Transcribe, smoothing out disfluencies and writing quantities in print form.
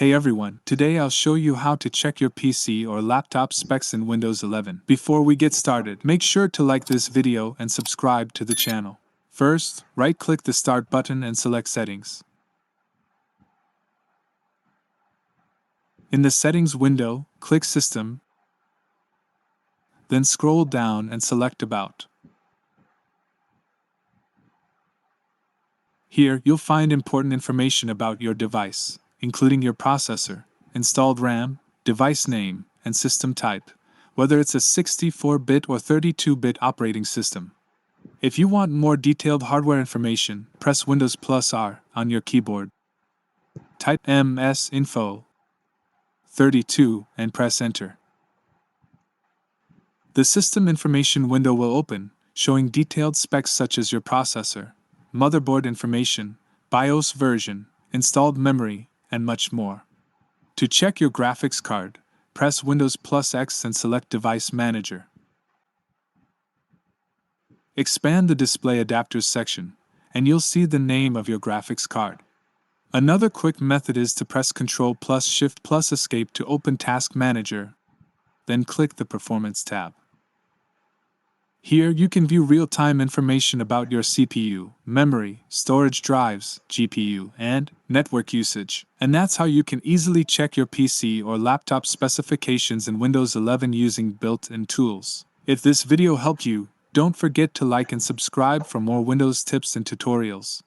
Hey everyone, today I'll show you how to check your PC or laptop specs in Windows 11. Before we get started, make sure to like this video and subscribe to the channel. First, right-click the Start button and select Settings. In the Settings window, click System, then scroll down and select About. Here, you'll find important information about your device, including your processor, installed RAM, device name, and system type, whether it's a 64-bit or 32-bit operating system. If you want more detailed hardware information, press Windows plus R on your keyboard. Type MS Info 32 and press Enter. The System Information window will open, showing detailed specs such as your processor, motherboard information, BIOS version, installed memory, and much more. To check your graphics card, press Windows plus X and select Device Manager. Expand the Display Adapters section, and you'll see the name of your graphics card. Another quick method is to press Ctrl plus Shift plus Escape to open Task Manager, then click the Performance tab. Here you can view real-time information about your CPU, memory, storage drives, GPU, and network usage. And that's how you can easily check your PC or laptop specifications in Windows 11 using built-in tools. If this video helped you, don't forget to like and subscribe for more Windows tips and tutorials.